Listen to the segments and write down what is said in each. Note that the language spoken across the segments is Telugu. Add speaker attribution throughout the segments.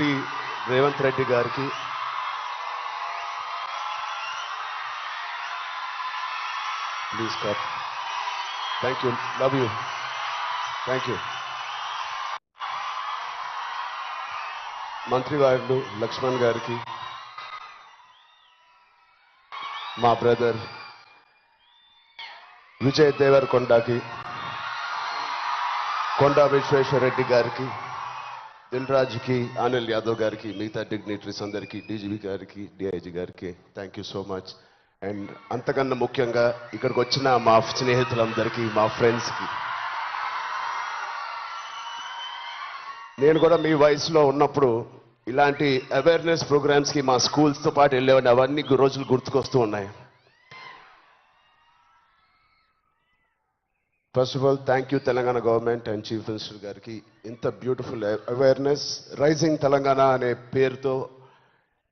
Speaker 1: ముఖ్యమంత్రి రేవంత్ రెడ్డి గారికి, ప్లీజ్ కప్. Thank you, love you, thank you. మంత్రివారులు లక్ష్మణ్ గారికి, మా బ్రదర్ విజయ్ దేవరకొండకి, కొండా విశ్వేశ్వరరెడ్డి గారికి, దిల్ రాజుకి, అనిల్ యాదవ్ గారికి, మిగతా డిగ్నిటరీస్ అందరికీ, డీజీపీ గారికి, డిఐజీ గారికి thank you so much. And అంతకన్నా ముఖ్యంగా ఇక్కడికి వచ్చిన మా స్నేహితులందరికీ, మా ఫ్రెండ్స్కి, నేను కూడా మీ వయసులో ఉన్నప్పుడు ఇలాంటి అవేర్నెస్ ప్రోగ్రామ్స్కి మా స్కూల్స్తో పాటు వెళ్ళేవాడిని. అవన్నీ రోజులు గుర్తుకొస్తూ ఉన్నాయి. First of all thank you Telangana government and chief minister గారికి. ఇంత బ్యూటిఫుల్ అవేర్నెస్ రైజింగ్ తెలంగాణ అనే పేరుతో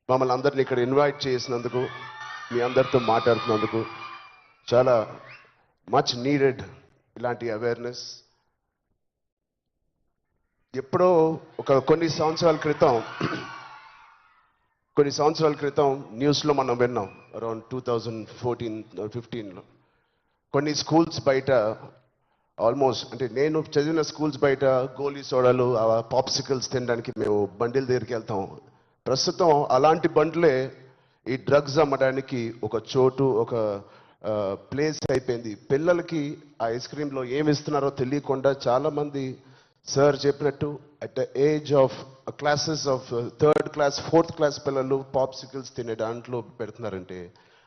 Speaker 1: మమ్మల్ని అందరినీ ఇక్కడ ఇన్వైట్ చేసినందుకు, మీ అందరితో మాట్లాడుతున్నందుకు చాలా మచ్ నీడెడ్ ఇలాంటి అవేర్నెస్. ఎప్పుడో కొన్ని సంవత్సరాల క్రితం న్యూస్లో మనం విన్నాం, అరౌండ్ 2014-15లో కొన్ని స్కూల్స్ బయట ఆల్మోస్ట్, అంటే నేను చదివిన స్కూల్స్ బయట గోలీ సోడాలు, పాప్సికల్స్ తినడానికి మేము బండిల దగ్గరికి వెళ్తాం. ప్రస్తుతం అలాంటి బండ్లే ఈ డ్రగ్స్ అమ్మడానికి ఒక చోటు, ఒక ప్లేస్ అయిపోయింది. పిల్లలకి ఆ ఐస్ క్రీమ్లో ఏమి ఇస్తున్నారో తెలియకుండా చాలామంది సార్ చెప్పినట్టు at the age of classes of 3rd class 4th class పిల్లలు పాప్సికల్స్ తినే దాంట్లో పెడుతున్నారంటే,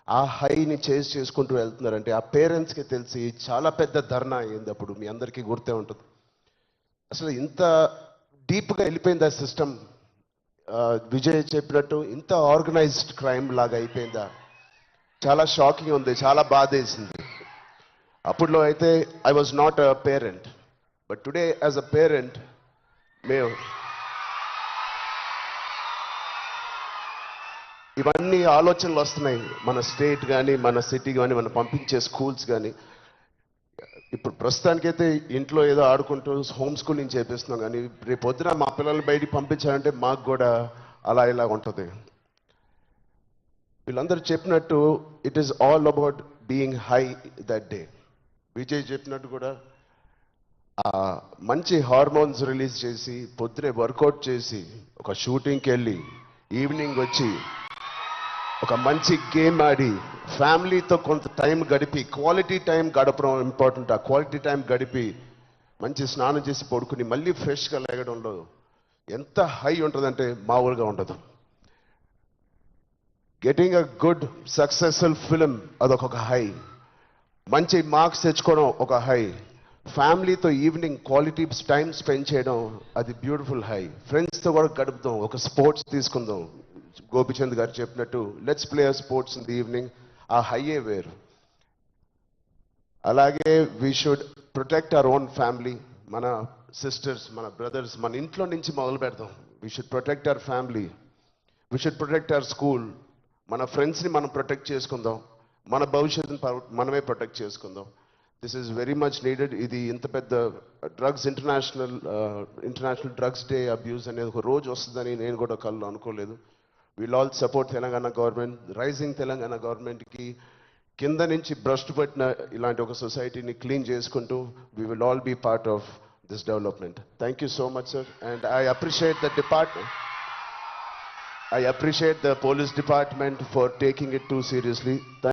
Speaker 1: ఆ హైని చేజ్ చేసుకుంటూ వెళ్తున్నారంటే ఆ పేరెంట్స్కి తెలిసి చాలా పెద్ద ధర్నా అయింది. అప్పుడు మీ అందరికీ గుర్తే ఉంటుంది. అసలు ఇంత డీప్గా వెళ్ళిపోయింది ఆ సిస్టమ్. విజయ్ చెప్పినట్టు ఇంత ఆర్గనైజ్డ్ క్రైమ్ లాగా అయిపోయిందా? చాలా షాకింగ్ ఉంది, చాలా బాధ వేసింది. అప్పుడులో అయితే I was not a parent, but today as a parent మేము ఇవన్నీ ఆలోచనలు వస్తున్నాయి. మన స్టేట్ కానీ, మన సిటీ కానీ, మనం పంపించే స్కూల్స్ కానీ. ఇప్పుడు ప్రస్తుతానికైతే ఇంట్లో ఏదో ఆడుకుంటూ హోమ్ స్కూలింగ్ చేపిస్తున్నాం, కానీ రేపు పొద్దున మా పిల్లల్ని బయటికి పంపించాలంటే మాకు కూడా అలా ఇలా ఉంటుంది. వీళ్ళందరూ చెప్పినట్టు it is all about being high that day. Vijay చెప్పినట్టు కూడా మంచి హార్మోన్స్ రిలీజ్ చేసి, పొద్దునే వర్కౌట్ చేసి, ఒక షూటింగ్కి వెళ్ళి, ఈవినింగ్ వచ్చి ఒక మంచి గేమ్ ఆడి, ఫ్యామిలీతో కొంత టైం గడిపి, క్వాలిటీ టైం గడపడం ఇంపార్టెంట్. ఆ క్వాలిటీ టైం గడిపి మంచి స్నానం చేసి పడుకుని మళ్ళీ ఫ్రెష్గా లేగడంలో ఎంత హై ఉంటుందంటే మామూలుగా ఉండదు. Getting a good successful film అదొక హై, మంచి మార్క్స్ తెచ్చుకోవడం ఒక హై, ఫ్యామిలీతో ఈవినింగ్ క్వాలిటీ టైం స్పెండ్ చేయడం అది బ్యూటిఫుల్ హై, ఫ్రెండ్స్తో కూడా గడుపుతాం, ఒక స్పోర్ట్స్ తీసుకుందాం. గోపిచంద్ గారు చెప్పినట్టు let's play sports in the evening, ఆ హైయే వేరు. అలాగే we should protect our own family, మన సిస్టర్స్, మన బ్రదర్స్, మన ఇంట్లో నుంచి మొదలు పెడతాం. We should protect our family, we should protect our school, మన ఫ్రెండ్స్ని మనం ప్రొటెక్ట్ చేసుకుందాం, మన భవిష్యత్తుని మనమే ప్రొటెక్ట్ చేసుకుందాం. This is very much needed. ఇది ఇంత పెద్ద drugs international drugs day abuse అనేది ఒక రోజు వస్తుందని నేను కూడా కళ్ళు అనుకోలేదు. Will all support Telangana government, rising Telangana గవర్నమెంట్కి కింద నుంచి భ్రష్టు పట్టిన ఇలాంటి ఒక సొసైటీని క్లీన్ చేసుకుంటూ we will all be part of this development. Thank you so much sir. And I appreciate the department, I appreciate the police department for taking it too seriously.